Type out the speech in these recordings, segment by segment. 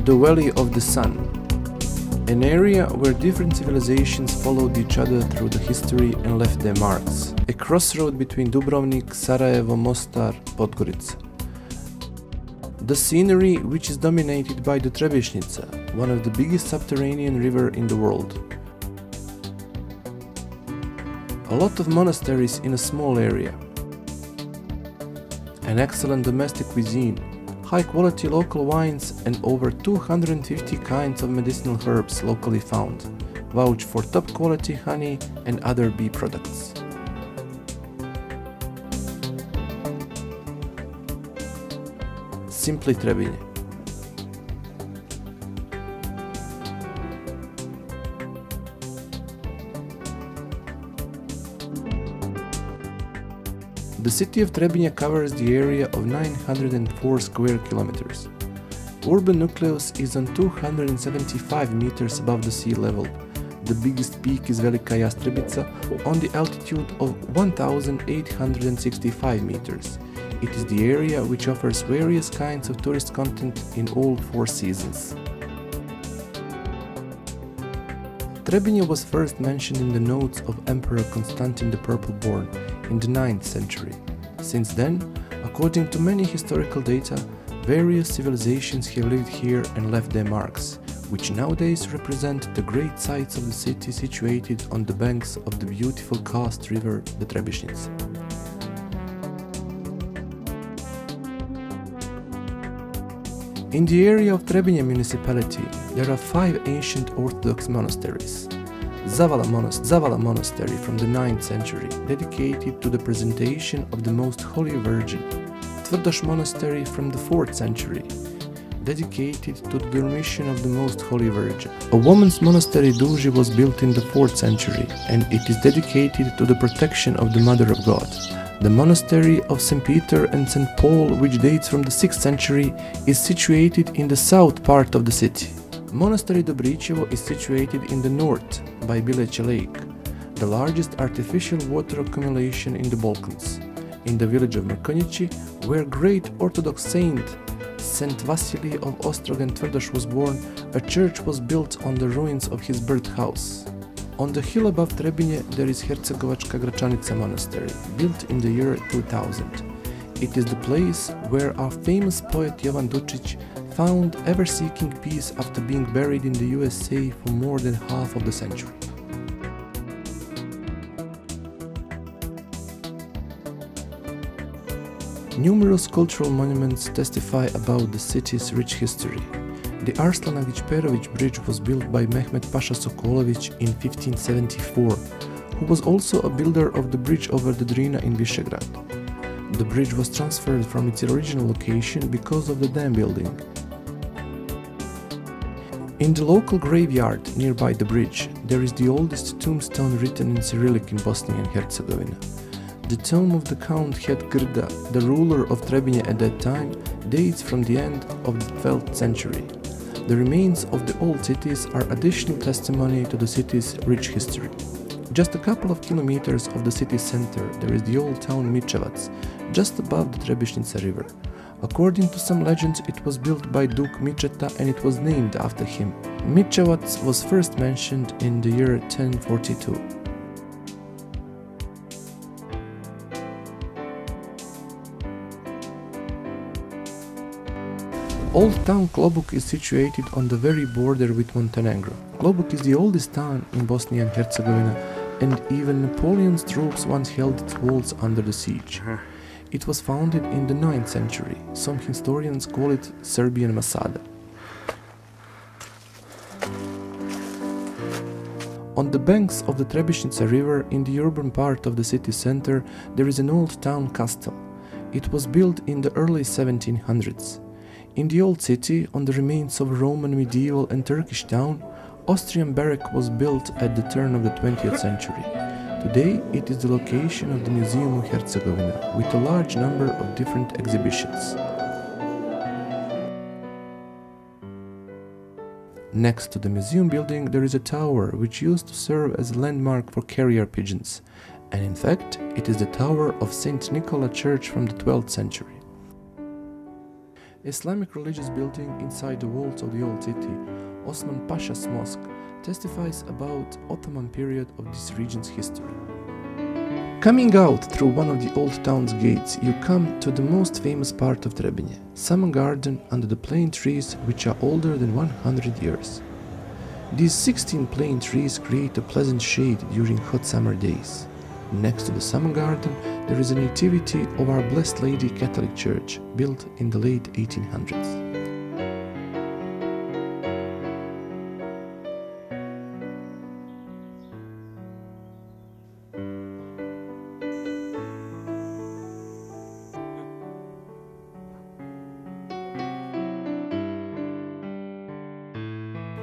The Valley of the Sun, an area where different civilizations followed each other through the history and left their marks. A crossroad between Dubrovnik, Sarajevo, Mostar, Podgorica. The scenery, which is dominated by the Trebinje, one of the biggest subterranean river in the world. A lot of monasteries in a small area. An excellent domestic cuisine, high-quality local wines and over 250 kinds of medicinal herbs locally found, vouch for top-quality honey and other bee products. Simply Trebinje. The city of Trebinje covers the area of 904 square kilometers. Urban nucleus is on 275 meters above the sea level. The biggest peak is Velika Jastrebica on the altitude of 1865 meters. It is the area which offers various kinds of tourist content in all 4 seasons. Trebinje was first mentioned in the notes of Emperor Constantine the Purple-Born in the 9th century. Since then, according to many historical data, various civilizations have lived here and left their marks, which nowadays represent the great sites of the city situated on the banks of the beautiful karst river, the Trebinje. In the area of Trebinje municipality, there are 5 ancient Orthodox monasteries. Zavala Monastery from the 9th century, dedicated to the presentation of the Most Holy Virgin. Tvrdoš Monastery from the 4th century, dedicated to the Dormition of the Most Holy Virgin. A woman's monastery Duži was built in the 4th century, and it is dedicated to the protection of the Mother of God. The monastery of St. Peter and St. Paul, which dates from the 6th century, is situated in the south part of the city. Monastery Dobričevo is situated in the north, by Bileće Lake, the largest artificial water accumulation in the Balkans. In the village of Mrkonjići, where great Orthodox saint Saint Vasily of Ostrog and Tvrdoš was born, a church was built on the ruins of his birth house. On the hill above Trebinje there is Hercegovačka Gračanica Monastery, built in the year 2000. It is the place where our famous poet Jovan Dučić found ever seeking peace after being buried in the USA for more than half of the century. Numerous cultural monuments testify about the city's rich history. The Arslanagić-Perović Bridge was built by Mehmet Pasha Sokolović in 1574, who was also a builder of the bridge over the Drina in Visegrad. The bridge was transferred from its original location because of the dam building. In the local graveyard nearby the bridge, there is the oldest tombstone written in Cyrillic in Bosnia and Herzegovina. The tomb of the Count Het Grda, the ruler of Trebinje at that time, dates from the end of the 12th century. The remains of the old cities are additional testimony to the city's rich history. Just a couple of kilometers of the city center, there is the old town Mičevac, just above the Trebinje river. According to some legends, it was built by Duke Mičeta and it was named after him. Mičevac was first mentioned in the year 1042. Old town Klobuk is situated on the very border with Montenegro. Klobuk is the oldest town in Bosnia and Herzegovina, and even Napoleon's troops once held its walls under the siege. It was founded in the 9th century. Some historians call it Serbian Masada. On the banks of the Trebinje river, in the urban part of the city center, there is an old town castle. It was built in the early 1700s. In the old city, on the remains of a Roman, medieval and Turkish town, Austrian barrack was built at the turn of the 20th century. Today, it is the location of the Museum of Herzegovina, with a large number of different exhibitions. Next to the museum building, there is a tower which used to serve as a landmark for carrier pigeons, and in fact, it is the tower of St. Nicola Church from the 12th century. Islamic religious building inside the walls of the old city, Osman Pasha's Mosque, testifies about Ottoman period of this region's history. Coming out through one of the old town's gates, you come to the most famous part of Trebinje, summer garden under the plane trees which are older than 100 years. These 16 plane trees create a pleasant shade during hot summer days. Next to the summer garden, there is a nativity of Our Blessed Lady Catholic Church, built in the late 1800s.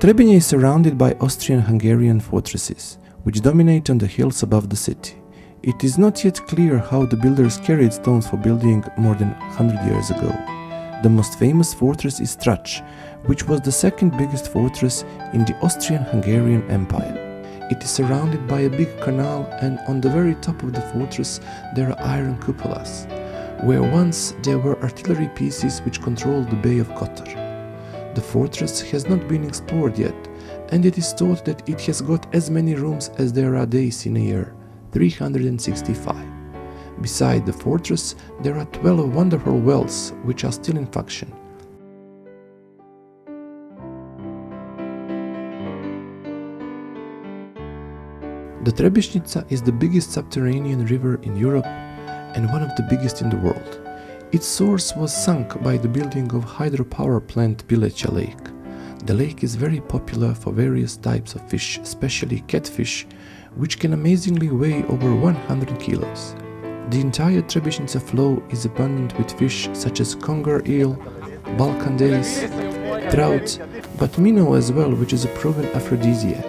Trebinje is surrounded by Austrian-Hungarian fortresses, which dominate on the hills above the city. It is not yet clear how the builders carried stones for building more than 100 years ago. The most famous fortress is Trebinje, which was the second biggest fortress in the Austrian-Hungarian Empire. It is surrounded by a big canal, and on the very top of the fortress there are iron cupolas, where once there were artillery pieces which controlled the Bay of Kotor. The fortress has not been explored yet, and it is thought that it has got as many rooms as there are days in a year, 365. Beside the fortress, there are 12 wonderful wells which are still in function. The Trebinje is the biggest subterranean river in Europe and one of the biggest in the world. Its source was sunk by the building of hydropower plant Bileća Lake. The lake is very popular for various types of fish, especially catfish, which can amazingly weigh over 100 kilos. The entire Trebinje flow is abundant with fish such as conger eel, Balkan dace, trout, but minnow as well, which is a proven aphrodisiac.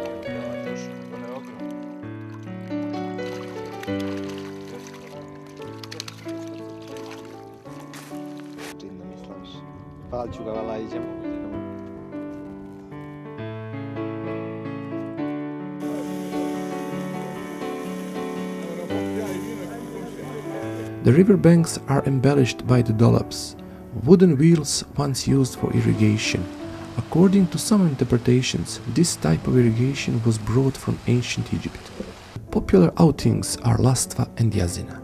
The river banks are embellished by the dollops, wooden wheels once used for irrigation. According to some interpretations, this type of irrigation was brought from ancient Egypt. Popular outings are Lastva and Yazina.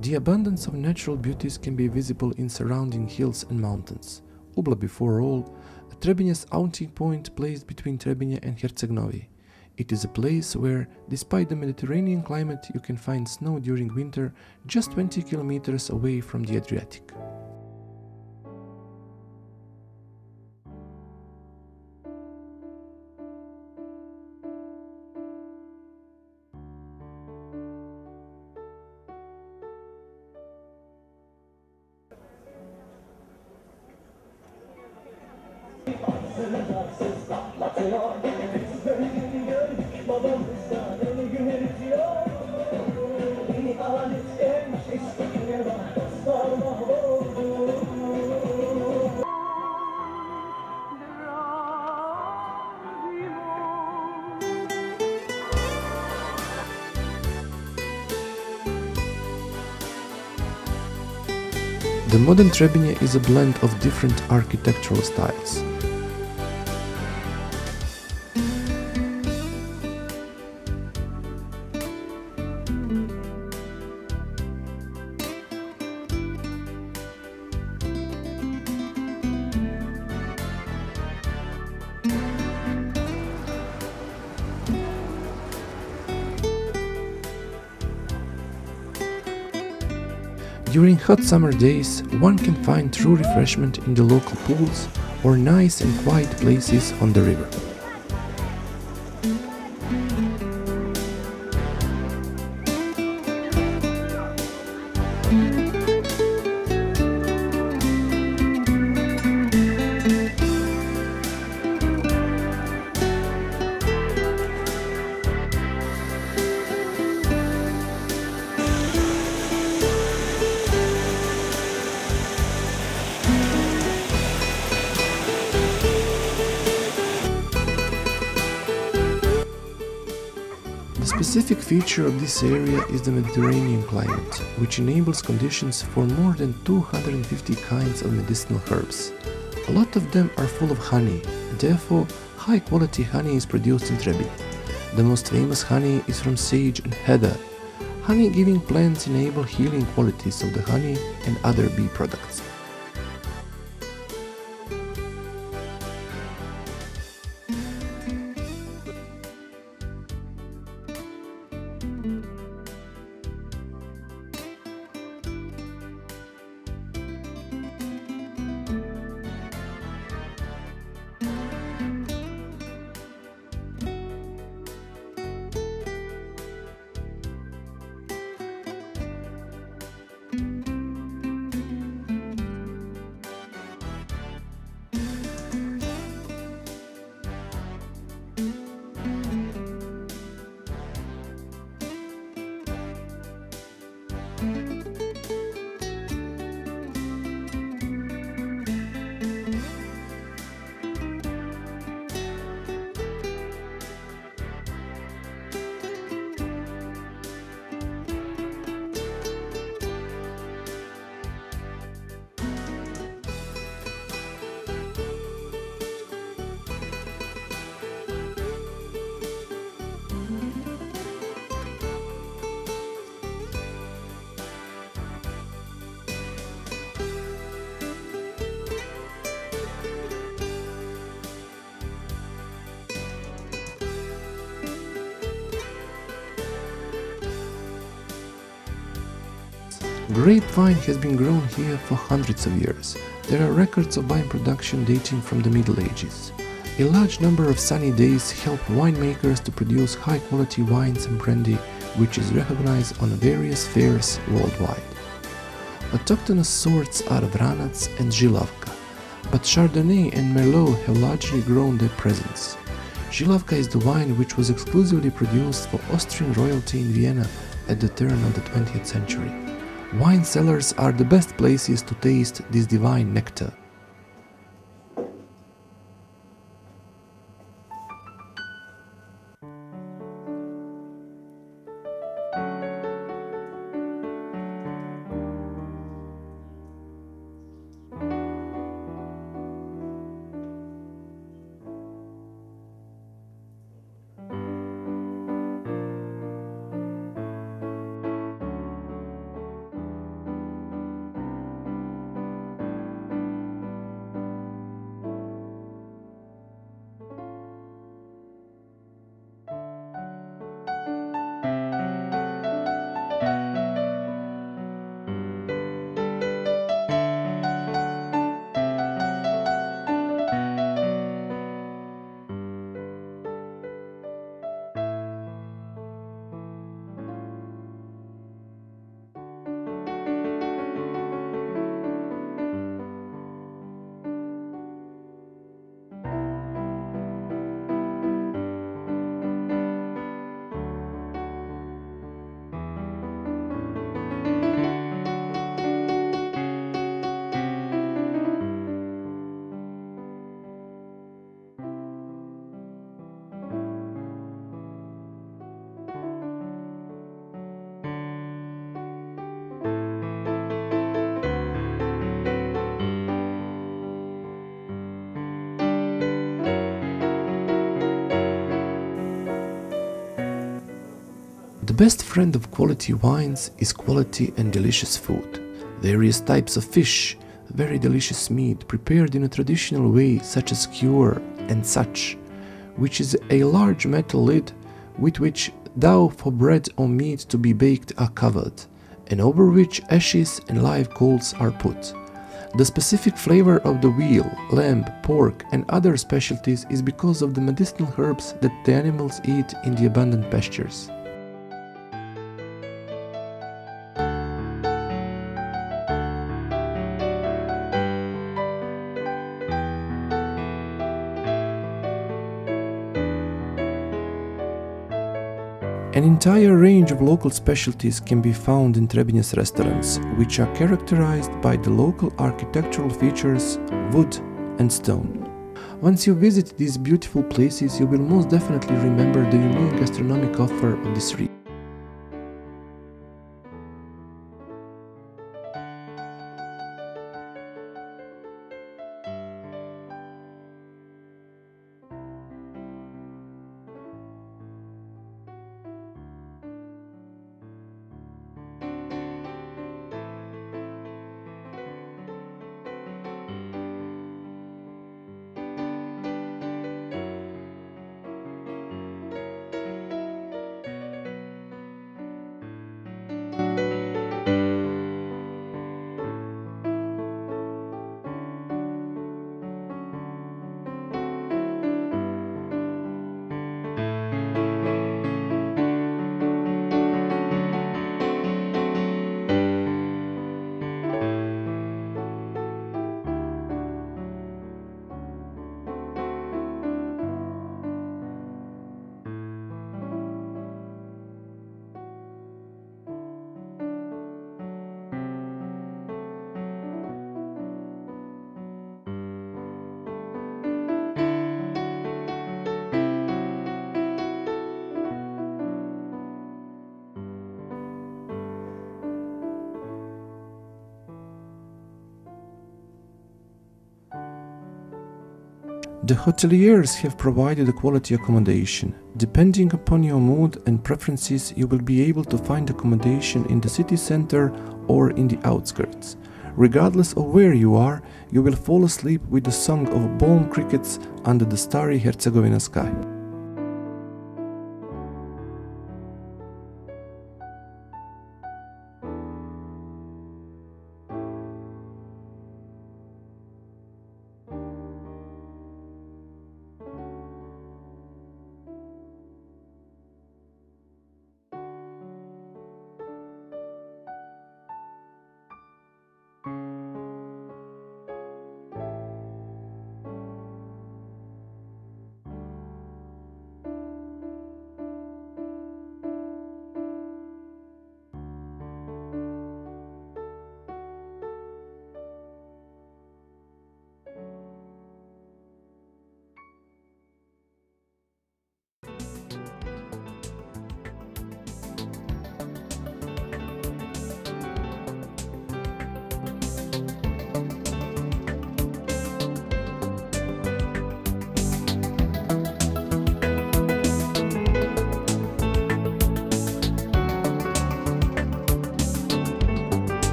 The abundance of natural beauties can be visible in surrounding hills and mountains. Ubla, before all, a Trebinje's outing point placed between Trebinje and Herceg-Novi. It is a place where, despite the Mediterranean climate, you can find snow during winter just 20 kilometers away from the Adriatic. The modern Trebinje is a blend of different architectural styles. During hot summer days, one can find true refreshment in the local pools or nice and quiet places on the river. The specific feature of this area is the Mediterranean climate, which enables conditions for more than 250 kinds of medicinal herbs. A lot of them are full of honey, therefore high-quality honey is produced in Trebinje. The most famous honey is from sage and heather. Honey-giving plants enable healing qualities of the honey and other bee products. Grapevine has been grown here for hundreds of years. There are records of wine production dating from the Middle Ages. A large number of sunny days help winemakers to produce high-quality wines and brandy, which is recognized on various fairs worldwide. Autochthonous sorts are Vranac and Žilavka, but Chardonnay and Merlot have largely grown their presence. Žilavka is the wine which was exclusively produced for Austrian royalty in Vienna at the turn of the 20th century. Wine cellars are the best places to taste this divine nectar. The best friend of quality wines is quality and delicious food. Various types of fish, very delicious meat prepared in a traditional way such as skewer and such, which is a large metal lid with which dough for bread or meat to be baked are covered, and over which ashes and live coals are put. The specific flavor of the veal, lamb, pork and other specialties is because of the medicinal herbs that the animals eat in the abundant pastures. An entire range of local specialties can be found in Trebinje's restaurants, which are characterized by the local architectural features, wood and stone. Once you visit these beautiful places, you will most definitely remember the unique gastronomic offer of this region. The hoteliers have provided a quality accommodation. Depending upon your mood and preferences, you will be able to find accommodation in the city center or in the outskirts. Regardless of where you are, you will fall asleep with the song of balm crickets under the starry Herzegovina sky.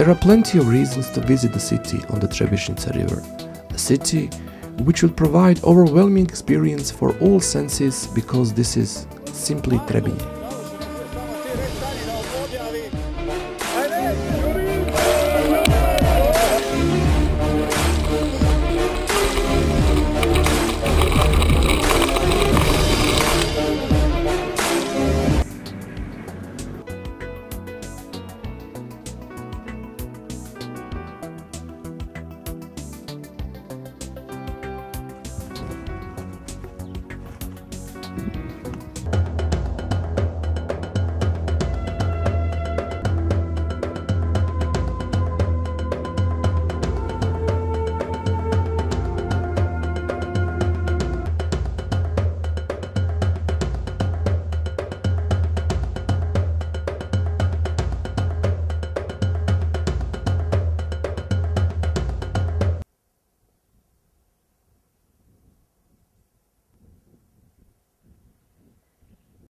There are plenty of reasons to visit the city on the Trebinje River, a city which will provide overwhelming experience for all senses because this is simply Trebinje.